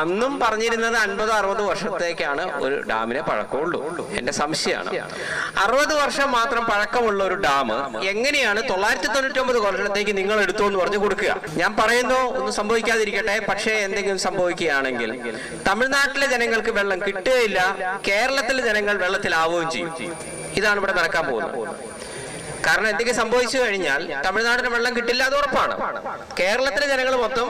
അന്നും പറഞ്ഞിരുന്നത് 50-60 വർഷത്തേക്കാണ് ഒരു ഡാമിനെ പഴക്കമുള്ളൂ. എന്റെ സംശയമാണ് 60 വർഷം മാത്രം പഴക്കമുള്ള ഒരു ഡാം എങ്ങനെയാണ് 999 വർഷത്തേക്ക് നിങ്ങൾ എടുത്തു എന്ന് പറഞ്ഞു കൊടുക്കുക? ഞാൻ പറയുന്നു ഒന്നും സംഭവിക്കാതിരിക്കട്ടെ, പക്ഷേ എന്തെങ്കിലും സംഭവിക്കുകയാണെങ്കിൽ തമിഴ്നാട്ടിലെ ജനങ്ങൾക്ക് വെള്ളം കിട്ടുകയില്ല, കേരളത്തിലെ ജനങ്ങൾ വെള്ളത്തിലാവുകയും ചെയ്യും. ഇതാണ് ഇവിടെ നടക്കാൻ പോകുന്നത്. കാരണം എന്തെങ്കിലും സംഭവിച്ചു കഴിഞ്ഞാൽ തമിഴ്നാടിന് വെള്ളം കിട്ടില്ല, അത് ഉറപ്പാണ്. കേരളത്തിലെ ജനങ്ങൾ മൊത്തം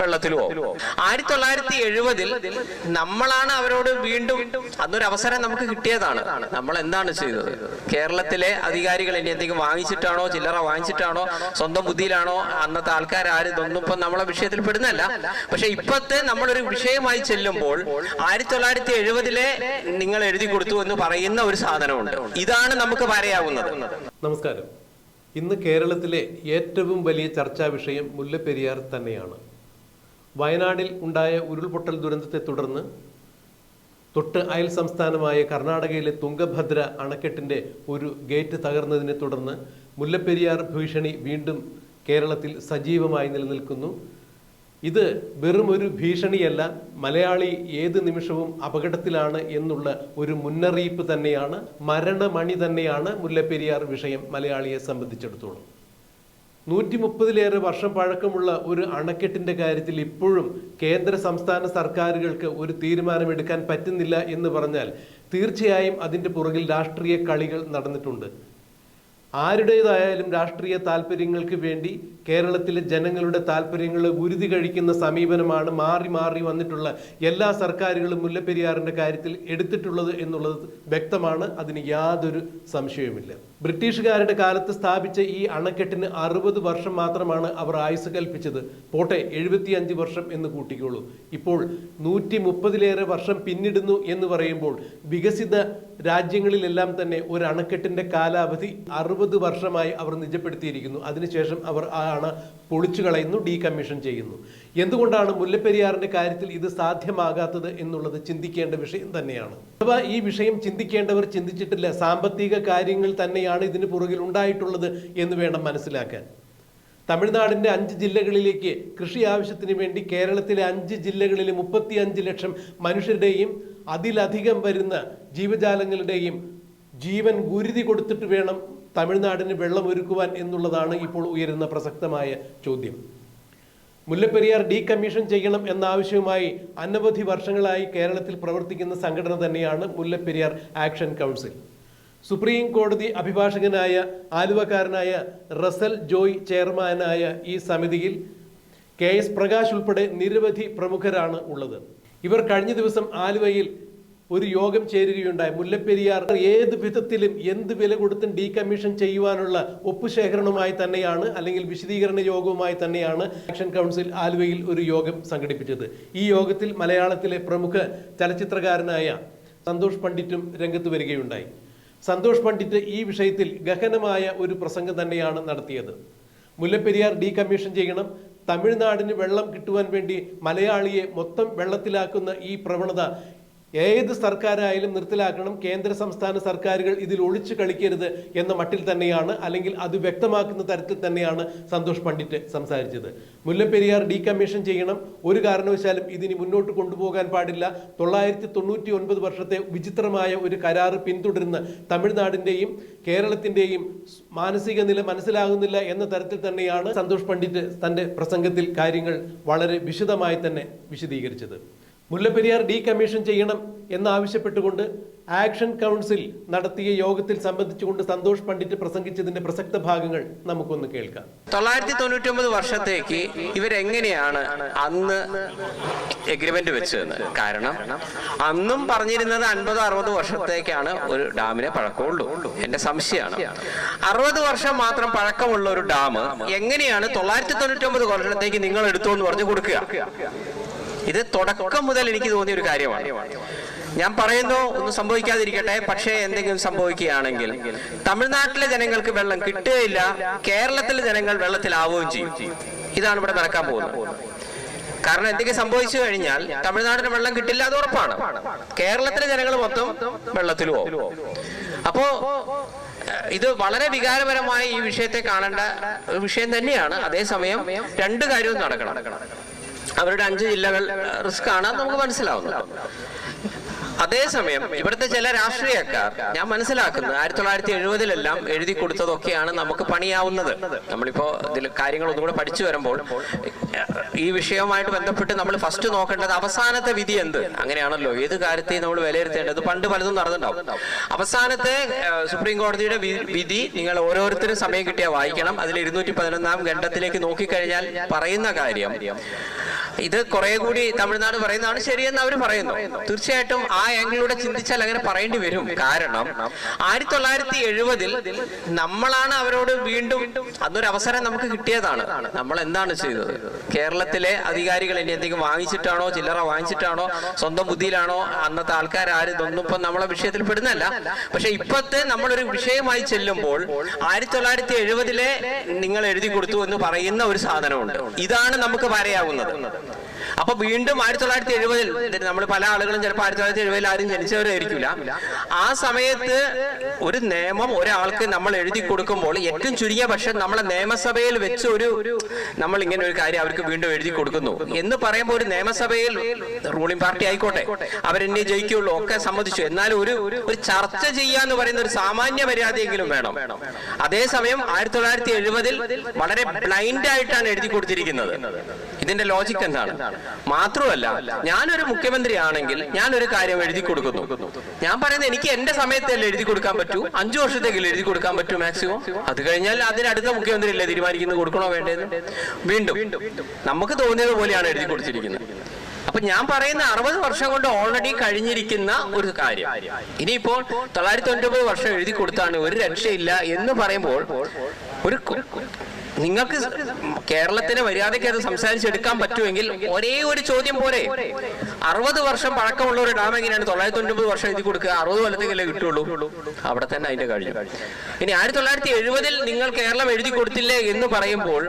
വെള്ളത്തിലും പോകും. 1970 നമ്മളാണ് അവരോട് വീണ്ടും അന്നൊരു അവസരം നമുക്ക് കിട്ടിയതാണ്. നമ്മൾ എന്താണ് ചെയ്തത്? കേരളത്തിലെ അധികാരികൾ ഇനി എന്തെങ്കിലും വാങ്ങിച്ചിട്ടാണോ, ചില്ലറ വാങ്ങിച്ചിട്ടാണോ, സ്വന്തം ബുദ്ധിയിലാണോ, അന്നത്തെ ആൾക്കാർ ആരും ഇതൊന്നും ഇപ്പം നമ്മളെ വിഷയത്തിൽ പെടുന്നല്ല. പക്ഷെ ഇപ്പത്തെ നമ്മളൊരു വിഷയമായി ചെല്ലുമ്പോൾ 1970 നിങ്ങൾ എഴുതി കൊടുത്തു എന്ന് പറയുന്ന ഒരു സാധനമുണ്ട്. ഇതാണ് നമുക്ക് പറയാവുന്നത്. നമസ്കാരം. ഇന്ന് കേരളത്തിലെ ഏറ്റവും വലിയ ചർച്ചാ വിഷയം മുല്ലപ്പെരിയാർ തന്നെയാണ്. വയനാടിൽ ഉണ്ടായ ഉരുൾപൊട്ടൽ ദുരന്തത്തെ തുടർന്ന് തൊട്ട് അയൽ സംസ്ഥാനമായ കർണാടകയിലെ തുംഗഭദ്ര അണക്കെട്ടിൻ്റെ ഒരു ഗേറ്റ് തകർന്നതിനെ തുടർന്ന് മുല്ലപ്പെരിയാർ ഭീഷണി വീണ്ടും കേരളത്തിൽ സജീവമായി നിലനിൽക്കുന്നു. ഇത് വെറും ഒരു ഭീഷണിയല്ല, മലയാളി ഏത് നിമിഷവും അപകടത്തിലാണ് എന്നുള്ള ഒരു മുന്നറിയിപ്പ് തന്നെയാണ്, മരണമണി തന്നെയാണ് മുല്ലപ്പെരിയാർ വിഷയം മലയാളിയെ സംബന്ധിച്ചിടത്തോളം. 130-ലേറെ വർഷം പഴക്കമുള്ള ഒരു അണക്കെട്ടിൻ്റെ കാര്യത്തിൽ ഇപ്പോഴും കേന്ദ്ര സംസ്ഥാന സർക്കാരുകൾക്ക് ഒരു തീരുമാനമെടുക്കാൻ പറ്റുന്നില്ല എന്ന് പറഞ്ഞാൽ തീർച്ചയായും അതിൻ്റെ പുറകിൽ രാഷ്ട്രീയ കളികൾ നടന്നിട്ടുണ്ട്. ആരുടേതായാലും രാഷ്ട്രീയ താല്പര്യങ്ങൾക്ക് വേണ്ടി കേരളത്തിലെ ജനങ്ങളുടെ താല്പര്യങ്ങൾ ഉരുതി കഴിക്കുന്ന സമീപനമാണ് മാറി മാറി വന്നിട്ടുള്ള എല്ലാ സർക്കാരുകളും മുല്ലപ്പെരിയാറിൻ്റെ കാര്യത്തിൽ എടുത്തിട്ടുള്ളത് എന്നുള്ളത് വ്യക്തമാണ്. അതിന് യാതൊരു സംശയവുമില്ല. ബ്രിട്ടീഷുകാരുടെ കാലത്ത് സ്ഥാപിച്ച ഈ അണക്കെട്ടിന് 60 വർഷം മാത്രമാണ് അവർ ആയുസ് കൽപ്പിച്ചത്. പോട്ടെ, 75 വർഷം എന്ന് കൂട്ടിക്കോളൂ. ഇപ്പോൾ 130-ലേറെ വർഷം പിന്നിടുന്നു എന്ന് പറയുമ്പോൾ വികസിത രാജ്യങ്ങളിലെല്ലാം തന്നെ ഒരു അണക്കെട്ടിന്റെ കാലാവധി 60 വർഷമായി അവർ നിജപ്പെടുത്തിയിരിക്കുന്നു. അതിനുശേഷം അവർ ആ അണ പൊളിച്ചു കളയുന്നു, ഡീകമ്മീഷൻ ചെയ്യുന്നു. എന്തുകൊണ്ടാണ് മുല്ലപ്പെരിയാറിന്റെ കാര്യത്തിൽ ഇത് സാധ്യമാകാത്തത് എന്നുള്ളത് ചിന്തിക്കേണ്ട വിഷയം തന്നെയാണ്. അഥവാ ഈ വിഷയം ചിന്തിക്കേണ്ടവർ ചിന്തിച്ചിട്ടില്ല. സാമ്പത്തിക കാര്യങ്ങൾ തന്നെയാണ് ഇതിന് പുറകിൽ ഉണ്ടായിട്ടുള്ളത് എന്ന് വേണം മനസ്സിലാക്കാൻ. തമിഴ്നാടിൻ്റെ 5 ജില്ലകളിലേക്ക് കൃഷി ആവശ്യത്തിന് വേണ്ടി കേരളത്തിലെ 5 ജില്ലകളിലെ 35 ലക്ഷം മനുഷ്യരുടെയും അതിലധികം വരുന്ന ജീവജാലങ്ങളുടെയും ജീവൻ ഗുരുതി കൊടുത്തിട്ട് വേണം തമിഴ്നാടിന് വെള്ളമൊരുക്കുവാൻ എന്നുള്ളതാണ് ഇപ്പോൾ ഉയരുന്ന പ്രസക്തമായ ചോദ്യം. മുല്ലപ്പെരിയാർ ഡീകമ്മീഷൻ ചെയ്യണം എന്ന ആവശ്യവുമായി അനവധി വർഷങ്ങളായി കേരളത്തിൽ പ്രവർത്തിക്കുന്ന സംഘടന തന്നെയാണ് മുല്ലപ്പെരിയാർ ആക്ഷൻ കൗൺസിൽ. സുപ്രീം കോടതി അഭിഭാഷകനായ ആലുവക്കാരനായ റസൽ ജോയ് ചെയർമാനായ ഈ സമിതിയിൽ KS പ്രകാശ് ഉൾപ്പെടെ നിരവധി പ്രമുഖരാണ് ഉള്ളത്. ഇവർ കഴിഞ്ഞ ദിവസം ആലുവയിൽ ഒരു യോഗം ചേരുകയുണ്ടായി. മുല്ലപ്പെരിയാർ ഏത് വിധത്തിലും എന്ത് വില കൊടുത്തും ഡീകമ്മീഷൻ ചെയ്യുവാനുള്ള ഒപ്പുശേഖരണവുമായി തന്നെയാണ്, അല്ലെങ്കിൽ വിശദീകരണ യോഗവുമായി തന്നെയാണ് ആക്ഷൻ കൗൺസിൽ ആലുവയിൽ ഒരു യോഗം സംഘടിപ്പിച്ചത്. ഈ യോഗത്തിൽ മലയാളത്തിലെ പ്രമുഖ ചലച്ചിത്രകാരനായ സന്തോഷ് പണ്ഡിറ്റും രംഗത്ത് വരികയുണ്ടായി. സന്തോഷ് പണ്ഡിറ്റ് ഈ വിഷയത്തിൽ ഗഹനമായ ഒരു പ്രസംഗം തന്നെയാണ് നടത്തിയത്. മുല്ലപ്പെരിയാർ ഡീകമ്മീഷൻ ചെയ്യണം, തമിഴ്നാടിന് വെള്ളം കിട്ടുവാൻ വേണ്ടി മലയാളിയെ മൊത്തം വെള്ളത്തിലാക്കുന്ന ഈ പ്രവണത ഏത് സർക്കാരായാലും നിർത്തലാക്കണം, കേന്ദ്ര സംസ്ഥാന സർക്കാരുകൾ ഇതിൽ ഒളിച്ചു കളിക്കരുത് എന്ന മട്ടിൽ തന്നെയാണ്, അല്ലെങ്കിൽ അത് വ്യക്തമാക്കുന്ന തരത്തിൽ തന്നെയാണ് സന്തോഷ് പണ്ഡിറ്റ് സംസാരിച്ചത്. മുല്ലപ്പെരിയാർ ഡീകമ്മീഷൻ ചെയ്യണം, ഒരു കാരണവശാലും ഇതിനി മുന്നോട്ട് കൊണ്ടുപോകാൻ പാടില്ല. 999 വർഷത്തെ വിചിത്രമായ ഒരു കരാറ് പിന്തുടരുന്ന തമിഴ്നാടിൻ്റെയും കേരളത്തിൻ്റെയും മാനസിക നില മനസ്സിലാകുന്നില്ല എന്ന തരത്തിൽ തന്നെയാണ് സന്തോഷ് പണ്ഡിറ്റ് തൻ്റെ പ്രസംഗത്തിൽ കാര്യങ്ങൾ വളരെ വിശദമായി തന്നെ വിശദീകരിച്ചത്. മുല്ലപ്പെരിയാർ ഡീകമ്മീഷൻ ചെയ്യണം എന്നാവശ്യപ്പെട്ടുകൊണ്ട് ആക്ഷൻ കൗൺസിൽ നടത്തിയ യോഗത്തിൽ സംബന്ധിച്ചുകൊണ്ട് സന്തോഷ് പണ്ഡിറ്റ് പ്രസംഗിച്ചതിന്റെ പ്രസക്ത ഭാഗങ്ങൾ നമുക്കൊന്ന് കേൾക്കാം. 999 വർഷത്തേക്ക് ഇവരെങ്ങനെയാണ് അന്ന് എഗ്രിമെന്റ് വെച്ചതെന്ന്? കാരണം അന്നും പറഞ്ഞിരുന്നത് 50-60 വർഷത്തേക്കാണ് ഒരു ഡാമിനെ പഴക്കമുള്ളൂ. എന്റെ സംശയമാണ് 60 വർഷം മാത്രം പഴക്കമുള്ള ഒരു ഡാം എങ്ങനെയാണ് 999 വർഷത്തേക്ക് നിങ്ങൾ എടുത്തു എന്ന് പറഞ്ഞു കൊടുക്കുക? ഇത് തുടക്കം മുതൽ എനിക്ക് തോന്നിയ ഒരു കാര്യമാണ്. ഞാൻ പറയുന്നു ഒന്നും സംഭവിക്കാതിരിക്കട്ടെ, പക്ഷേ എന്തെങ്കിലും സംഭവിക്കുകയാണെങ്കിൽ തമിഴ്നാട്ടിലെ ജനങ്ങൾക്ക് വെള്ളം കിട്ടുകയില്ല, കേരളത്തിലെ ജനങ്ങൾ വെള്ളത്തിലാവുകയും ചെയ്യും. ഇതാണ് ഇവിടെ നടക്കാൻ പോകുന്നത്. കാരണം എന്തെങ്കിലും സംഭവിച്ചു കഴിഞ്ഞാൽ തമിഴ്നാടിന് വെള്ളം കിട്ടില്ല, അത് ഉറപ്പാണ്. കേരളത്തിലെ ജനങ്ങൾ മൊത്തം വെള്ളത്തിലും പോകും. അപ്പോ ഇത് വളരെ വികാരപരമായി ഈ വിഷയത്തെ കാണേണ്ട വിഷയം തന്നെയാണ്. അതേസമയം രണ്ട് കാര്യവും നടക്കണം. അവരുടെ 5 ജില്ലകൾ റിസ്ക് ആണ്, നമുക്ക് മനസ്സിലാവുന്നത്. അതേസമയം ഇവിടുത്തെ ചില രാഷ്ട്രീയക്കാർ ഞാൻ മനസ്സിലാക്കുന്നത് 1970-ലെല്ലാം എഴുതി കൊടുത്തതൊക്കെയാണ് നമുക്ക് പണിയാവുന്നത്. നമ്മളിപ്പോ ഇതിൽ കാര്യങ്ങളൊന്നും കൂടെ പഠിച്ചു വരുമ്പോൾ ഈ വിഷയവുമായിട്ട് ബന്ധപ്പെട്ട് നമ്മൾ ഫസ്റ്റ് നോക്കേണ്ടത് അവസാനത്തെ വിധി എന്ത്. അങ്ങനെയാണല്ലോ ഏത് കാര്യത്തെയും നമ്മൾ വിലയിരുത്തേണ്ടത്. പണ്ട് പലതും നടന്നിട്ടുണ്ടാവും. അവസാനത്തെ സുപ്രീം കോടതിയുടെ വിധി നിങ്ങൾ ഓരോരുത്തരും സമയം കിട്ടിയാൽ വായിക്കണം. അതിൽ 211-ാം ഖണ്ഡത്തിലേക്ക് നോക്കിക്കഴിഞ്ഞാൽ പറയുന്ന കാര്യം ഇത് കുറെ കൂടി തമിഴ്നാട് പറയുന്നതാണ് ശരിയെന്ന് അവർ പറയുന്നു. തീർച്ചയായിട്ടും ആ ആംഗിളിലൂടെ ചിന്തിച്ചാൽ അങ്ങനെ പറയേണ്ടി വരും. കാരണം 1970-ൽ നമ്മളാണ് അവരോട് വീണ്ടും അന്നൊരു അവസരം നമുക്ക് കിട്ടിയതാണ്. നമ്മൾ എന്താണ് ചെയ്തത്? കേരളത്തിലെ അധികാരികൾ ഇനി എന്തെങ്കിലും വാങ്ങിച്ചിട്ടാണോ, ചില്ലറ വാങ്ങിച്ചിട്ടാണോ, സ്വന്തം ബുദ്ധിയിലാണോ, അന്നത്തെ ആൾക്കാർ ആരും ഇതൊന്നും ഇപ്പൊ നമ്മളെ വിഷയത്തിൽ പെടുന്നല്ല. പക്ഷെ ഇപ്പത്തെ നമ്മളൊരു വിഷയമായി ചെല്ലുമ്പോൾ 1970-ലെ നിങ്ങൾ എഴുതി കൊടുത്തു എന്ന് പറയുന്ന ഒരു സാധനമുണ്ട്. ഇതാണ് നമുക്ക് പറയാവുന്നത്. അപ്പൊ വീണ്ടും 1970-ൽ നമ്മൾ പല ആളുകളും ചിലപ്പോൾ 1970-ൽ ആരും ജനിച്ചവരായിരിക്കില്ല. ആ സമയത്ത് ഒരു നിയമം ഒരാൾക്ക് നമ്മൾ എഴുതി കൊടുക്കുമ്പോൾ ഏറ്റവും ചുരുങ്ങിയ പക്ഷം നമ്മളെ നിയമസഭയിൽ വെച്ച് നമ്മൾ ഇങ്ങനെ ഒരു കാര്യം അവർക്ക് വീണ്ടും എഴുതി കൊടുക്കുന്നു എന്ന് പറയുമ്പോൾ ഒരു നിയമസഭയിൽ റൂളിംഗ് പാർട്ടി ആയിക്കോട്ടെ, അവരെന്നെ ജയിക്കുള്ളൂ, ഒക്കെ സമ്മതിച്ചു. എന്നാൽ ഒരു ചർച്ച ചെയ്യാന്ന് പറയുന്ന ഒരു സാമാന്യ മര്യാദയെങ്കിലും വേണം. അതേസമയം 1970-ൽ വളരെ ബ്ലൈൻഡ് ആയിട്ടാണ് എഴുതി കൊടുത്തിരിക്കുന്നത്. ഇതിന്റെ ലോജിക് എന്താണ്? മാത്രമല്ല, ഞാനൊരു മുഖ്യമന്ത്രി ആണെങ്കിൽ ഞാനൊരു കാര്യം എഴുതി കൊടുക്കുന്നു. ഞാൻ പറയുന്നത് എനിക്ക് എന്റെ സമയത്തല്ലേ എഴുതി കൊടുക്കാൻ പറ്റൂ, 5 വർഷത്തേക്കല്ലേ എഴുതി കൊടുക്കാൻ പറ്റൂ മാക്സിമം. അത് കഴിഞ്ഞാൽ അതിനടുത്ത മുഖ്യമന്ത്രി അല്ലേ തീരുമാനിക്കുന്നത് കൊടുക്കണോ വേണ്ടതെന്ന്. വീണ്ടും നമുക്ക് തോന്നിയത് പോലെയാണ് എഴുതി കൊടുത്തിരിക്കുന്നത്. അപ്പൊ ഞാൻ പറയുന്ന 60 വർഷം കൊണ്ട് ഓൾറെഡി കഴിഞ്ഞിരിക്കുന്ന ഒരു കാര്യം ഇനിയിപ്പോൾ 990 വർഷം എഴുതി കൊടുത്താണ് ഒരു രക്ഷയില്ല എന്ന് പറയുമ്പോൾ നിങ്ങൾക്ക് കേരളത്തിന് മര്യാദയ്ക്ക് അത് സംസാരിച്ചെടുക്കാൻ പറ്റുമെങ്കിൽ ഒരേ ഒരു ചോദ്യം പോരെ. 60 വർഷം പഴക്കമുള്ള ഒരു ഡാം എങ്ങനെയാണ് 990 വർഷം എഴുതി കൊടുക്കുക? 60 കൊല്ലത്തേക്കല്ലേ കിട്ടുള്ളൂ. അവിടെ തന്നെ അതിന്റെ കഴിഞ്ഞു. ഇനി 1970-ൽ നിങ്ങൾ കേരളം എഴുതി കൊടുത്തില്ലേ എന്ന് പറയുമ്പോൾ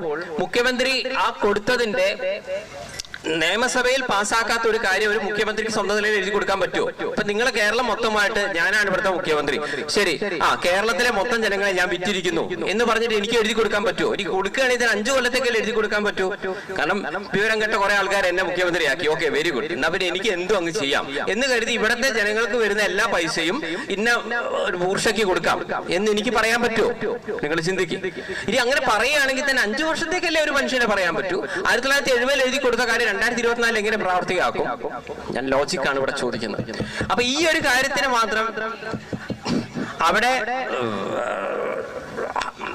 മുഖ്യമന്ത്രി ആ കൊടുത്തതിന്റെ നിയമസഭയിൽ പാസ്സാക്കാത്ത ഒരു കാര്യം ഒരു മുഖ്യമന്ത്രിക്ക് സ്വന്തം നിലയിൽ എഴുതി കൊടുക്കാൻ പറ്റുമോ? ഇപ്പൊ നിങ്ങൾ കേരളം മൊത്തമായിട്ട് ഞാനാണ് ഇവിടുത്തെ മുഖ്യമന്ത്രി, ശരി, കേരളത്തിലെ മൊത്തം ജനങ്ങളെ ഞാൻ വിറ്റിരിക്കുന്നു എന്ന് പറഞ്ഞിട്ട് എനിക്ക് എഴുതി കൊടുക്കാൻ പറ്റുമോ? എനിക്ക് കൊടുക്കുകയാണെങ്കിൽ 5 കൊല്ലത്തേക്കല്ലേ എഴുതി കൊടുക്കാൻ പറ്റൂ. കാരണം വിവരം കെട്ട കുറെ ആൾക്കാർ എന്നെ മുഖ്യമന്ത്രിയാക്കി, ഓക്കെ വെരി ഗുഡ്, എന്നാ പിന്നെ എനിക്ക് എന്തും അങ്ങ് ചെയ്യാം എന്ന് കരുതി ഇവിടുത്തെ ജനങ്ങൾക്ക് വരുന്ന എല്ലാ പൈസയും ഇന്ന ഒരു മൂർഷയ്ക്ക് കൊടുക്കാം എന്ന് എനിക്ക് പറയാൻ പറ്റുമോ? നിങ്ങൾ ചിന്തിക്കും. ഇനി അങ്ങനെ പറയുകയാണെങ്കിൽ തന്നെ 5 വർഷത്തേക്കല്ലേ ഒരു മനുഷ്യനെ പറയാൻ പറ്റൂ. 1970-ൽ എഴുതി കൊടുത്ത കാര്യം 2024 എങ്ങനെ പ്രാവർത്തികമാക്കും? ഞാൻ ലോജിക്കാണ് ഇവിടെ ചോദിക്കുന്നത്. അപ്പൊ ഈ ഒരു കാര്യത്തിന് മാത്രം അവിടെ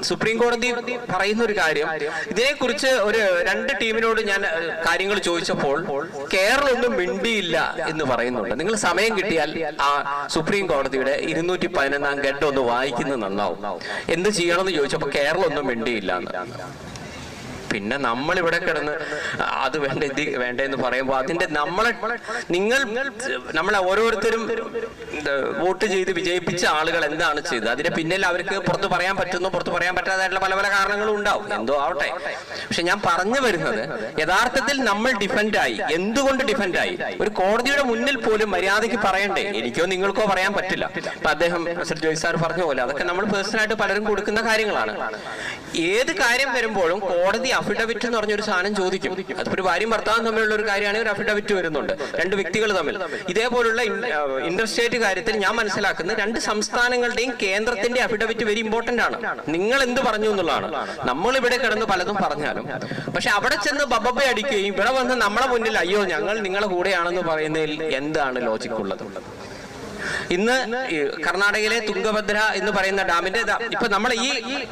സുപ്രീം കോടതി പറയുന്ന ഒരു കാര്യം, ഇതിനെക്കുറിച്ച് ഒരു 2 ടീമിനോട് ഞാൻ കാര്യങ്ങൾ ചോദിച്ചപ്പോൾ കേരളം ഒന്നും മിണ്ടിയില്ല എന്ന് പറയുന്നുണ്ട്. നിങ്ങൾ സമയം കിട്ടിയാൽ ആ സുപ്രീം കോടതിയുടെ 211-ാം ഖണ്ഡം ഒന്ന് വായിക്കുന്നത് നന്നാവും. എന്ത് ചെയ്യണമെന്ന് ചോദിച്ചപ്പോൾ കേരളം ഒന്നും മിണ്ടിയില്ല എന്ന്. പിന്നെ നമ്മളിവിടെ കിടന്ന് അത് വേണ്ട ഇത് വേണ്ട എന്ന് പറയുമ്പോൾ അതിന്റെ നമ്മളെ ഓരോരുത്തരും വോട്ട് ചെയ്ത് വിജയിപ്പിച്ച ആളുകൾ എന്താണ് ചെയ്തത്, അതിന്റെ പിന്നിൽ അവർക്ക് പുറത്ത് പറയാൻ പറ്റുന്നു, പുറത്ത് പറയാൻ പറ്റാതായിട്ടുള്ള പല പല കാരണങ്ങളും ഉണ്ടാവും, എന്തോ ആവട്ടെ. പക്ഷെ ഞാൻ പറഞ്ഞു വരുന്നത് യഥാർത്ഥത്തിൽ നമ്മൾ ഡിഫൻഡായി. എന്തുകൊണ്ട് ഡിഫൻഡായി? ഒരു കോടതിയുടെ മുന്നിൽ പോലും മര്യാദയ്ക്ക് പറയണ്ടേ? എനിക്കോ നിങ്ങൾക്കോ പറയാൻ പറ്റില്ല. ഇപ്പൊ അദ്ദേഹം മിസ്റ്റർ ജോയ് സാർ പറഞ്ഞ പോലെ അതൊക്കെ നമ്മൾ പേഴ്സണലായിട്ട് പലരും കൊടുക്കുന്ന കാര്യങ്ങളാണ്. ഏത് കാര്യം വരുമ്പോഴും കോടതി അഫിഡവിറ്റ് എന്ന് പറഞ്ഞൊരു സാധനം ചോദിക്കും. അതിപ്പോ ഒരു ഭാര്യയും ഭർത്താവും തമ്മിലുള്ള ഒരു കാര്യമാണെങ്കിൽ ഒരു അഫിഡവിറ്റ് വരുന്നുണ്ട്, 2 വ്യക്തികൾ തമ്മിൽ. ഇതേപോലുള്ള ഇന്റർസ്റ്റേറ്റ് കാര്യത്തിൽ ഞാൻ മനസ്സിലാക്കുന്നത് 2 സംസ്ഥാനങ്ങളുടെയും കേന്ദ്രത്തിന്റെ അഫിഡവിറ്റ് വെരി ഇമ്പോർട്ടന്റ് ആണ്. നിങ്ങൾ എന്ത് പറഞ്ഞു എന്നുള്ളതാണ്. നമ്മൾ ഇവിടെ കിടന്ന് പലതും പറഞ്ഞാലും പക്ഷെ അവിടെ ചെന്ന് ബബബ അടിക്കുകയും ഇവിടെ വന്ന് നമ്മളെ മുന്നിൽ അയ്യോ ഞങ്ങൾ നിങ്ങളെ കൂടെയാണെന്ന് പറയുന്നതിൽ എന്താണ് ലോജിക് ഉള്ളത്? ഇന്ന് കർണാടകയിലെ തുംഗഭദ്ര എന്ന് പറയുന്ന ഡാമിന്റെ ഇപ്പൊ നമ്മൾ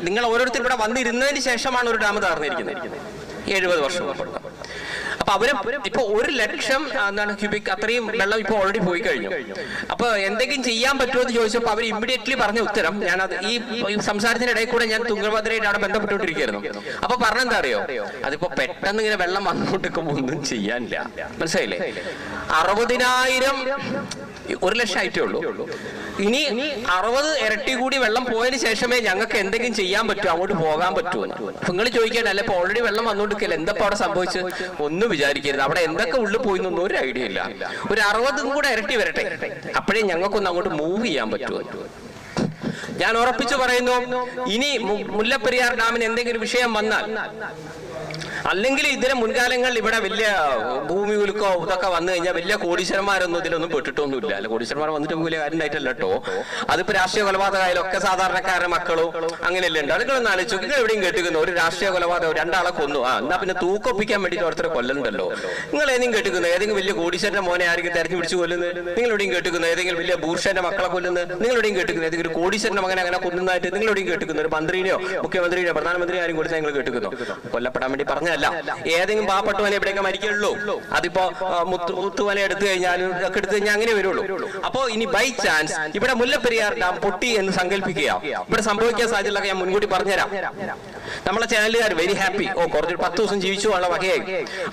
നിങ്ങൾ ഓരോരുത്തരും ഇവിടെ വന്നിരുന്നതിന് ശേഷമാണ് ഒരു ഡാം തകർന്നിരിക്കുന്നത് 70 വർഷം. അപ്പൊ അവര് ഇപ്പൊ 1 ലക്ഷം ക്യൂബിക് അത്രയും വെള്ളം ഇപ്പൊ ഓൾറെഡി പോയി കഴിഞ്ഞു. അപ്പൊ എന്തെങ്കിലും ചെയ്യാൻ പറ്റുമോ എന്ന് ചോദിച്ചപ്പോൾ അവർ ഇമ്മീഡിയറ്റ്ലി പറഞ്ഞ ഉത്തരം, ഞാനത് ഈ സംസാരത്തിന്റെ ഇടയിൽ കൂടെ ഞാൻ തുംഗഭദ്രയായിട്ട് അവിടെ ബന്ധപ്പെട്ടുകൊണ്ടിരിക്കുകയായിരുന്നു. അപ്പൊ പറഞ്ഞെന്താ അറിയോ? അതിപ്പോ പെട്ടെന്ന് ഇങ്ങനെ വെള്ളം വന്നുകൊണ്ടിരിക്കുമ്പോ ഒന്നും ചെയ്യാനില്ല. മനസ്സിലായില്ലേ? 60,000 1 ലക്ഷം ആയിട്ടേ ഉള്ളൂ. ഇനി 60 ഇരട്ടി കൂടി വെള്ളം പോയതിനു ശേഷമേ ഞങ്ങൾക്ക് എന്തെങ്കിലും ചെയ്യാൻ പറ്റൂ, അങ്ങോട്ട് പോകാൻ പറ്റുമെന്ന്. അപ്പൊ നിങ്ങൾ ചോദിക്കേണ്ട അല്ലെ, ഇപ്പൊ ഓൾറെഡി വെള്ളം വന്നുകൊണ്ടിരിക്കല്ലേ, എന്തപ്പോ അവിടെ സംഭവിച്ചു? ഒന്നും വിചാരിക്കരുത്, അവിടെ എന്തൊക്കെ ഉള്ളിൽ പോയി എന്നൊന്നും ഒരു ഐഡിയ ഇല്ല. ഒരു 60 കൂടെ ഇരട്ടി വരട്ടെ, അപ്പോഴേ ഞങ്ങൾക്കൊന്ന് അങ്ങോട്ട് മൂവ് ചെയ്യാൻ പറ്റുമോ. ഞാൻ ഉറപ്പിച്ചു പറയുന്നു, ഇനി മുല്ലപ്പെരിയാർ ഡാമിന് എന്തെങ്കിലും വിഷയം വന്നാൽ അല്ലെങ്കിൽ ഇതിന് മുൻകാലങ്ങളിൽ ഇവിടെ വലിയ ഭൂമി ഉൽക്കോ ഇതൊക്കെ വന്നു കഴിഞ്ഞാൽ വലിയ കോടീശ്വരന്മാരൊന്നും ഇതിലൊന്നും പെട്ടിട്ടൊന്നുമില്ല. അല്ല, കോടീശ്വരന്മാർ വന്നിട്ട് വലിയ കാര്യം ഉണ്ടായിട്ടല്ല കേട്ടോ. അതിപ്പോ രാഷ്ട്രീയ കൊലപാതകമായാലും ഒക്കെ സാധാരണക്കാരുടെ മക്കളോ അങ്ങനെയല്ലേ ഉണ്ട്. അതുങ്ങളൊന്നും ആലോചിച്ചു, നിങ്ങൾ എവിടെയും കേട്ടിരിക്കുന്നു ഒരു രാഷ്ട്രീയ കൊലപാതകം രണ്ടാളെ കൊന്നു, എന്നാ പിന്നെ തൂക്കൊപ്പിക്കാൻ വേണ്ടിയിട്ട് ഓരോരുത്തരെ കൊല്ലുന്നുണ്ടല്ലോ. നിങ്ങൾ ഏതെങ്കിലും കേട്ടിരിക്കുന്നു ഏതെങ്കിലും വലിയ കോടീശ്വരന്റെ മോനെ ആരെങ്കിലും തെരഞ്ഞു പിടിച്ച് കൊല്ലുന്നത്? നിങ്ങൾ എവിടെയും കേട്ടിരിക്കുന്നു ഏതെങ്കിലും വലിയ ബൂർഷന്റെ മക്കളെ കൊല്ലുന്നത്? നിങ്ങൾ എവിടെയും കേട്ടിരിക്കുന്നു ഏതെങ്കിലും ഒരു കോടീശ്വരന്റെ മകനെ അങ്ങനെ കൊല്ലുന്നതായിട്ട് നിങ്ങൾ എവിടെയും കേട്ടിരിക്കുന്നു? ഒരു മന്ത്രിനെയോ മുഖ്യമന്ത്രിയോ പ്രധാനമന്ത്രിയോ ആരും കൊടുത്താൽ നിങ്ങൾ കേട്ടിരിക്കുന്നു? കൊല്ലപ്പെടാൻ വേണ്ടി പറഞ്ഞല്ല, ഏതെങ്കിലും പാവപ്പെട്ടവനെ എവിടെയൊക്കെ മരിക്കുള്ളൂ. അതിപ്പോ മുത്തുവല എടുത്തു കഴിഞ്ഞാലും ഒക്കെ എടുത്തു കഴിഞ്ഞാൽ അങ്ങനെ വരുള്ളൂ. അപ്പോ ഇനി ബൈ ചാൻസ് ഇവിടെ മുല്ലപ്പെരിയാർ ഡാം പൊട്ടി എന്ന് സങ്കല്പിക്കുക, ഇവിടെ സംഭവിക്കാൻ സാധ്യതയൊക്കെ ഞാൻ മുൻകൂട്ടി പറഞ്ഞുതരാം. നമ്മളെ ചാനലുകാർ വെരി ഹാപ്പി, കുറച്ച് 10 ദിവസം ജീവിച്ചു ഉള്ള വകയായി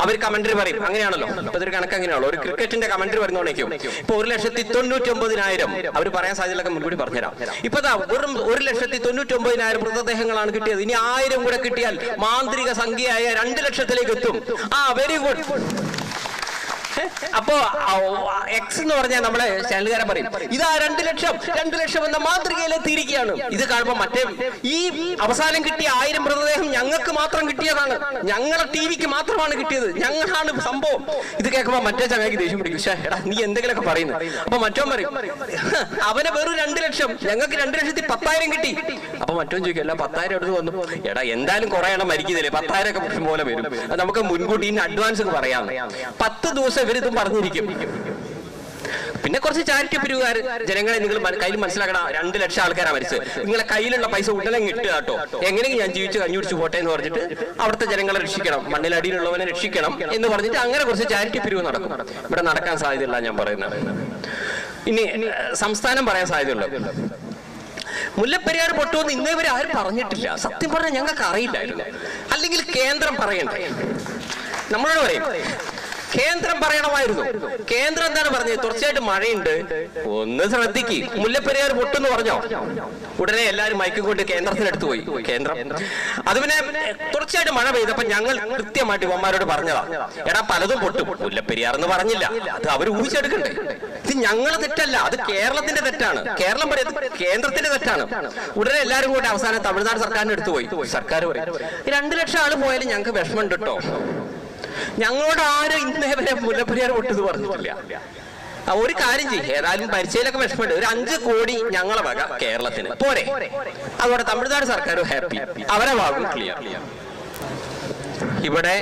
അവർ കമന്ററി പറയും. അങ്ങനെയാണല്ലോ, ഇപ്പൊ ഇതൊരു കണക്ക് അങ്ങനെയാണല്ലോ. ഒരു ക്രിക്കറ്റിന്റെ കമന്ററി വരുന്നോണേക്കും ഇപ്പൊ 1,99,900 അവർ പറയാൻ സാധ്യതയൊക്കെ മുൻകൂട്ടി പറഞ്ഞുതരാം. ഇപ്പൊ 1,99,900 മൃതദേഹങ്ങളാണ് കിട്ടിയത്. ഇനി 1000 കൂടെ കിട്ടിയാൽ മാന്ത്രിക സംഖ്യയായ 2 ലക്ഷത്തിലേക്ക് എത്തും. Very good. അപ്പോ എക്സ് എന്ന് പറഞ്ഞാൽ നമ്മളെ ചാനലുകാരെ പറയും ഇതാ 2 ലക്ഷം എന്ന മാതൃകയിലെത്തിയിരിക്കുകയാണ്. ഇത് കാണുമ്പോൾ മറ്റേ ഈ അവസാനം കിട്ടിയ 1000 മൃതദേഹം ഞങ്ങൾക്ക് മാത്രം കിട്ടിയതാണ്, ഞങ്ങളെ ടിവിക്ക് മാത്രമാണ് കിട്ടിയത്, ഞങ്ങളാണ് സംഭവം. ഇത് കേൾക്കുമ്പോൾ മറ്റേ ചങ്ങായിക്ക് ദേഷ്യം പിടിക്കും, എടാ നീ എന്തെങ്കിലുമൊക്കെ പറയുന്നത്. അപ്പൊ മറ്റോ പറയും അവനെ വെറും 2 ലക്ഷം, ഞങ്ങൾക്ക് 2,10,000 കിട്ടി. അപ്പൊ മറ്റോ ചോദിക്കും അല്ല 10,000 എടുത്ത് വന്നു, എടാ എന്തായാലും കുറെ എണ്ണം മരിക്കുന്നില്ലേ, 10,000 ഒക്കെ പോലെ വരും, നമുക്ക് മുൻകൂട്ടി ഇനി അഡ്വാൻസ് പറയാം. 10 ദിവസം ഇവരിതും പറഞ്ഞിരിക്കും. പിന്നെ കുറച്ച് ചാരിറ്റി പിരിവുകാർ ജനങ്ങളെ നിങ്ങൾ കയ്യിൽ മനസ്സിലാക്കണം, 2 ലക്ഷം ആൾക്കാരാണ് മരിച്ചത്, നിങ്ങളെ കയ്യിലുള്ള പൈസ ഉടനെ കിട്ടുക കേട്ടോ, എങ്ങനെയെങ്കിലും ഞാൻ ജീവിച്ച് കഞ്ഞുപിടിച്ച് പോട്ടെ എന്ന് പറഞ്ഞിട്ട് അവിടുത്തെ ജനങ്ങളെ രക്ഷിക്കണം, മണ്ണിലടിയിലുള്ളവനെ രക്ഷിക്കണം എന്ന് പറഞ്ഞിട്ട് അങ്ങനെ കുറച്ച് ചാരിറ്റി പിരിവ് നടക്കും. ഇവിടെ നടക്കാൻ സാധ്യതയില്ല ഞാൻ പറയുന്നത്. ഇനി സംസ്ഥാനം പറയാൻ സാധ്യതയുള്ളത് മുല്ലപ്പെരിയാർ പൊട്ടുമെന്ന് ഇന്നേ വരെ ആരും പറഞ്ഞിട്ടില്ല. സത്യം പറഞ്ഞാൽ ഞങ്ങൾക്ക് അറിയില്ലായിരുന്നു. അല്ലെങ്കിൽ കേന്ദ്രം പറയണ്ടേ? നമ്മളോട് പറയും കേന്ദ്രം പറയണമായിരുന്നു. കേന്ദ്രം എന്താണ് പറഞ്ഞത്? തുടർച്ചയായിട്ട് മഴയുണ്ട്, ഒന്ന് ശ്രദ്ധിക്ക്, മുല്ലപ്പെരിയാർ പൊട്ടെന്ന് പറഞ്ഞോ, ഉടനെ എല്ലാവരും മൈക്കും കൊണ്ട് കേന്ദ്രത്തിനടുത്ത് പോയി. കേന്ദ്രം അത് പിന്നെ തുടർച്ചയായിട്ട് മഴ പെയ്തപ്പോ ഞങ്ങൾ കൃത്യമായിട്ട് ഇവന്മാരോട് പറഞ്ഞതാ, എടാ പലതും പൊട്ടും, മുല്ലപ്പെരിയാർ എന്ന് പറഞ്ഞില്ല, അത് അവർ ഊഹിച്ചെടുക്കണ്ടേ. ഇത് ഞങ്ങളെ തെറ്റല്ല, അത് കേരളത്തിന്റെ തെറ്റാണ്. കേരളം പറയുന്നത് കേന്ദ്രത്തിന്റെ തെറ്റാണ്. ഉടനെ എല്ലാവരും കൂടെ അവസാനം തമിഴ്നാട് സർക്കാരിന്റെ അടുത്ത് പോയി. സർക്കാർ പറയും 2 ലക്ഷം ആള് പോയാലും ഞങ്ങൾക്ക് വിഷമമുണ്ട് കേട്ടോ, ഞങ്ങളോട് ആരും ഇന്നേ വരെ മുല്ലപ്പെരിയാർ പൊട്ടത് പറഞ്ഞിട്ടില്ല. ഒരു കാര്യം ചെയ്യും, ഏതായാലും പരിചയയിലൊക്കെ വിഷമമുണ്ട്, ഒരു 5 കോടി ഞങ്ങളെ വക കേരളത്തിന് പോരെ. അതോടെ തമിഴ്നാട് സർക്കാരും ഹാപ്പി, അവരെ ഭാഗം ക്ലിയർ. ഇവിടെ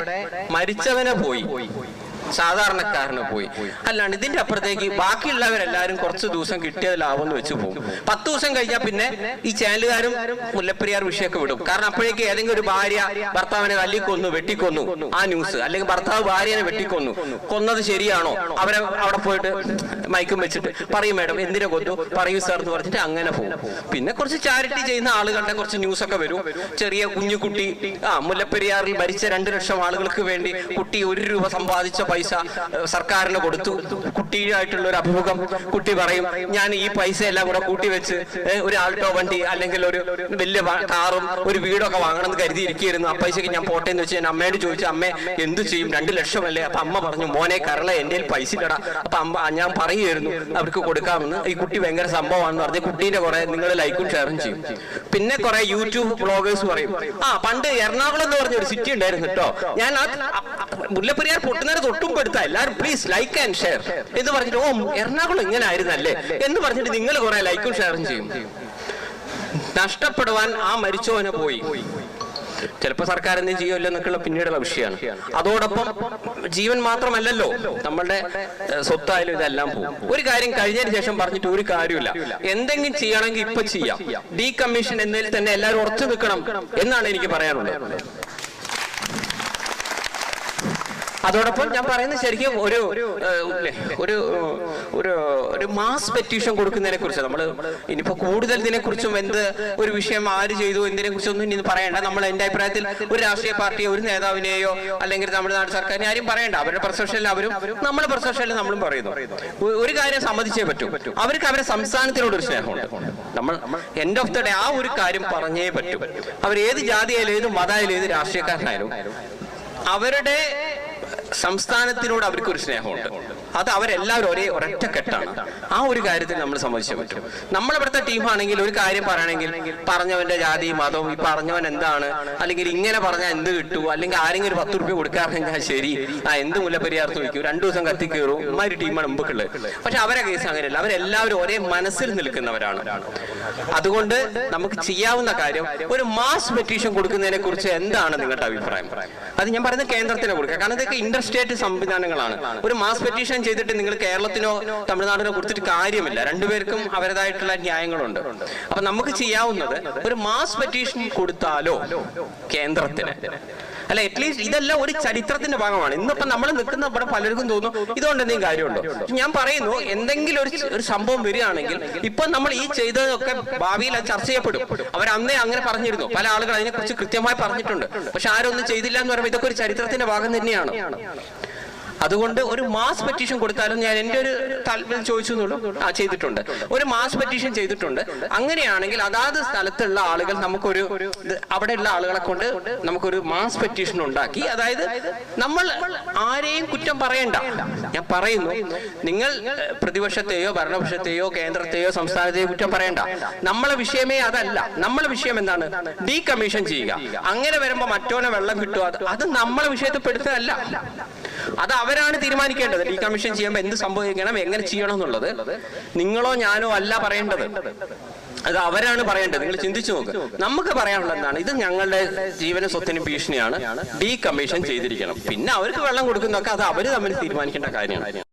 മരിച്ചവനെ പോയി, സാധാരണക്കാരന് പോയി, അല്ലാണ്ട് ഇതിന്റെ അപ്പുറത്തേക്ക് ബാക്കിയുള്ളവരെല്ലാരും കുറച്ച് ദിവസം കിട്ടിയത് ലാഭം എന്ന് വെച്ച് പോകും. 10 ദിവസം കഴിഞ്ഞാൽ പിന്നെ ഈ ചാനലുകാരും മുല്ലപ്പെരിയാർ വിഷയമൊക്കെ വിടും. കാരണം അപ്പോഴേക്ക് ഏതെങ്കിലും ഒരു ഭാര്യ ഭർത്താവിനെ തല്ലിക്കൊന്നു, വെട്ടിക്കൊന്നു ആ ന്യൂസ്, അല്ലെങ്കിൽ ഭർത്താവ് ഭാര്യനെ വെട്ടിക്കൊന്നു, കൊന്നത് ശരിയാണോ, അവരെ അവിടെ പോയിട്ട് മൈക്കും വെച്ചിട്ട് പറയും മേഡം എന്തിനെ കൊന്നു, പറയൂ സാർ എന്ന് പറഞ്ഞിട്ട് അങ്ങനെ പോകും. പിന്നെ കുറച്ച് ചാരിറ്റി ചെയ്യുന്ന ആളുകളുടെ കുറച്ച് ന്യൂസ് ഒക്കെ വരും. ചെറിയ കുഞ്ഞുകുട്ടി മുല്ലപ്പെരിയാറിൽ മരിച്ച 2 ലക്ഷം ആളുകൾക്ക് വേണ്ടി കുട്ടി 1 രൂപ സമ്പാദിച്ച പൈസ സർക്കാരിന് കൊടുത്തു. കുട്ടിയായിട്ടുള്ള ഒരു അഭിമുഖം, കുട്ടി പറയും ഞാൻ ഈ പൈസ എല്ലാം കൂടെ കൂട്ടി വെച്ച് ഒരു ആൾട്ടോ വണ്ടി അല്ലെങ്കിൽ ഒരു വലിയ കാറും ഒരു വീടൊക്കെ വാങ്ങണം എന്ന് കരുതിയിരിക്കുകയായിരുന്നു. ആ പൈസക്ക് ഞാൻ പോട്ടെ എന്ന് വെച്ച് ഞാൻ അമ്മയോട് ചോദിച്ചു, അമ്മ എന്ത് ചെയ്യും, 2 ലക്ഷം അല്ലേ? അപ്പൊ അമ്മ പറഞ്ഞു മോനെ കരള എന്റെ പൈസ ഇല്ലടാ. അപ്പൊ ഞാൻ പറയുമായിരുന്നു അവർക്ക് കൊടുക്കാമെന്ന്. ഈ കുട്ടി ഭയങ്കര സംഭവമാണെന്ന് പറഞ്ഞ് കുട്ടീന്റെ കുറെ നിങ്ങൾ ലൈക്കും ഷെയറും ചെയ്യും. പിന്നെ കുറെ യൂട്യൂബ് ബ്ലോഗേഴ്സ് പറയും പണ്ട് എറണാകുളം എന്ന് പറഞ്ഞ ഒരു സിറ്റി ഉണ്ടായിരുന്നു കേട്ടോ, ഞാൻ മുല്ലപ്പെരിയാർ പൊട്ടുന്നേരം തൊട്ടും പെടുത്ത എല്ലാവരും പ്ലീസ് ലൈക്ക് ആൻഡ് ഷെയർ എന്ന് പറഞ്ഞിട്ട് എറണാകുളം ഇങ്ങനെ ആയിരുന്നല്ലേ എന്ന് പറഞ്ഞിട്ട് നിങ്ങൾ കുറെ ലൈക്കും ഷെയറും ചെയ്യും. നഷ്ടപ്പെടുവാൻ ആ മരിച്ചവനെ പോയി. ചിലപ്പോൾ സർക്കാർ എന്തും ചെയ്യുമല്ലോ എന്നൊക്കെയുള്ള പിന്നീടുള്ള വിഷയമാണ്. അതോടൊപ്പം ജീവൻ മാത്രമല്ലല്ലോ, നമ്മളുടെ സ്വത്തായാലും ഇതെല്ലാം പോകും. ഒരു കാര്യം കഴിഞ്ഞതിന് ശേഷം പറഞ്ഞിട്ട് ഒരു കാര്യമില്ല. എന്തെങ്കിലും ചെയ്യണമെങ്കിൽ ഇപ്പൊ ചെയ്യാം. ഡീകമ്മീഷൻ എന്നതിൽ തന്നെ എല്ലാവരും ഉറച്ചു നിൽക്കണം എന്നാണ് എനിക്ക് പറയാനുള്ളത്. അതോടൊപ്പം ഞാൻ പറയുന്നത് ശരിക്കും ഒരു ഒരു ഒരു മാസ് പെറ്റീഷൻ കൊടുക്കുന്നതിനെ കുറിച്ച് നമ്മൾ ഇനിയിപ്പോ കൂടുതൽ ഇതിനെക്കുറിച്ചും എന്ത് ഒരു വിഷയം ആര് ചെയ്തു എന്തിനെ കുറിച്ചൊന്നും ഇനി പറയണ്ട. നമ്മൾ എന്റെ അഭിപ്രായത്തിൽ ഒരു രാഷ്ട്രീയ പാർട്ടിയോ ഒരു നേതാവിനെയോ അല്ലെങ്കിൽ തമിഴ്നാട് സർക്കാരിനെ ആരും പറയണ്ട. അവരുടെ പെർസെപ്ഷനിൽ അവരും നമ്മുടെ പെർസെപ്ഷനിൽ നമ്മളും പറയുന്നു. ഒരു കാര്യം സമ്മതിച്ചേ പറ്റൂ, അവർക്ക് അവരുടെ സംസ്ഥാനത്തിനോട് ഒരു സ്നേഹമുണ്ട്. നമ്മൾ എൻഡ് ഓഫ് ദ ഡേ ആ ഒരു കാര്യം പറഞ്ഞേ പറ്റൂ. അവർ ഏത് ജാതിയായാലും ഏത് മതമായാലും ഏത് രാഷ്ട്രീയക്കാരനായാലും അവരുടെ സംസ്ഥാനത്തിനോട് അവർക്കൊരു സ്നേഹമുണ്ട്. അത് അവരെല്ലാവരും ഒരൊറ്റ കെട്ടാണ്. ആ ഒരു കാര്യത്തിൽ നമ്മൾ സമ്മതിച്ചേ പറ്റും. നമ്മളിവിടുത്തെ ടീമാണെങ്കിൽ ഒരു കാര്യം പറയണമെങ്കിൽ പറഞ്ഞവന്റെ ജാതി മതവും ഈ പറഞ്ഞവൻ എന്താണ്, അല്ലെങ്കിൽ ഇങ്ങനെ പറഞ്ഞാൽ എന്ത് കിട്ടൂ, അല്ലെങ്കിൽ ആരെങ്കിലും ഒരു 10 രൂപ കൊടുക്കാറുണ്ടെങ്കിൽ ശരി, എന്ത് മുല്ലപ്പെരിയാർത്ത് വയ്ക്കൂ, 2 ദിവസം കത്തി കയറും, ഇമാര് ടീമാണ് മുമ്പുള്ളത്. പക്ഷെ അവരെ കേസ് അങ്ങനെയല്ല, അവരെല്ലാവരും ഒരേ മനസ്സിൽ നിൽക്കുന്നവരാണ്. അതുകൊണ്ട് നമുക്ക് ചെയ്യാവുന്ന കാര്യം ഒരു മാസ് പെറ്റീഷൻ കൊടുക്കുന്നതിനെ കുറിച്ച് എന്താണ് നിങ്ങളുടെ അഭിപ്രായം? അത് ഞാൻ പറയുന്നത് കേന്ദ്രത്തിന് കൊടുക്കുക. കാരണം ഇതൊക്കെ ഇന്റർസ്റ്റേറ്റ് സംവിധാനങ്ങളാണ്. ഒരു മാസ് പെറ്റീഷൻ ചെയ്തിട്ട് നിങ്ങൾ കേരളത്തിനോ തമിഴ്നാടിനോ കൊടുത്തിട്ട് കാര്യമില്ല. രണ്ടുപേർക്കും അവരുടേതായിട്ടുള്ള ന്യായങ്ങളുണ്ട്. അപ്പൊ നമുക്ക് ചെയ്യാവുന്നത് ഒരു മാസ് പെറ്റീഷൻ കൊടുത്താലോ കേന്ദ്രത്തിന്, അല്ല അറ്റ്ലീസ്റ്റ് ഇതെല്ലാം ഒരു ചരിത്രത്തിന്റെ ഭാഗമാണ്. ഇന്നിപ്പോ നമ്മൾ നിൽക്കുന്ന ഇവിടെ പലർക്കും തോന്നുന്നു ഇതുകൊണ്ട് എന്തെങ്കിലും കാര്യമുണ്ടോ. ഞാൻ പറയുന്നു, എന്തെങ്കിലും ഒരു സംഭവം വരികയാണെങ്കിൽ ഇപ്പൊ നമ്മൾ ഈ ചെയ്തതൊക്കെ ഭാവിയിൽ അത് ചർച്ച ചെയ്യപ്പെടും. അവർ അന്നേ അങ്ങനെ പറഞ്ഞിരുന്നു, പല ആളുകൾ അതിനെക്കുറിച്ച് കൃത്യമായി പറഞ്ഞിട്ടുണ്ട്. പക്ഷെ ആരൊന്നും ചെയ്തില്ല എന്ന് പറയുമ്പോൾ ഇതൊക്കെ ഒരു ചരിത്രത്തിന്റെ ഭാഗം തന്നെയാണ്. അതുകൊണ്ട് ഒരു മാസ് പെറ്റീഷൻ കൊടുത്താലും, ഞാൻ എൻ്റെ ഒരു താല്പര്യം ചോദിച്ചെന്നുള്ളൂ, ചെയ്തിട്ടുണ്ട്, ഒരു മാസ് പെറ്റീഷൻ ചെയ്തിട്ടുണ്ട്. അങ്ങനെയാണെങ്കിൽ അതാത് സ്ഥലത്തുള്ള ആളുകൾ നമുക്കൊരു അവിടെയുള്ള ആളുകളെ കൊണ്ട് നമുക്കൊരു മാസ് പെറ്റീഷൻ ഉണ്ടാക്കി, അതായത് നമ്മൾ ആരെയും കുറ്റം പറയണ്ട. ഞാൻ പറയുന്നു, നിങ്ങൾ പ്രതിപക്ഷത്തെയോ ഭരണപക്ഷത്തെയോ കേന്ദ്രത്തെയോ സംസ്ഥാനത്തെയോ കുറ്റം പറയണ്ട. നമ്മളെ വിഷയമേ അതല്ല. നമ്മളെ വിഷയം എന്താണ്? ഡീകമ്മീഷൻ ചെയ്യുക. അങ്ങനെ വരുമ്പോ മറ്റോനെ വെള്ളം കിട്ടുക, അത് നമ്മളെ വിഷയത്തിൽ പെടുത്തതല്ല. അത് അവരാണ് തീരുമാനിക്കേണ്ടത്. ഡീകമ്മീഷൻ ചെയ്യുമ്പോൾ എന്ത് സംഭവിക്കണം, എങ്ങനെ ചെയ്യണം എന്നുള്ളത് നിങ്ങളോ ഞാനോ അല്ല പറയേണ്ടത്, അത് അവരാണ് പറയേണ്ടത്. നിങ്ങൾ ചിന്തിച്ചു നോക്ക്. നമുക്ക് പറയാനുള്ളത് എന്താണ്? ഇത് ഞങ്ങളുടെ ജീവനും സ്വത്തിനും ഭീഷണിയാണ്, ഡീകമ്മീഷൻ ചെയ്തിരിക്കണം. പിന്നെ അവർക്ക് വെള്ളം കൊടുക്കുന്നതൊക്കെ അത് അവര് തമ്മിൽ തീരുമാനിക്കേണ്ട കാര്യമാണ്.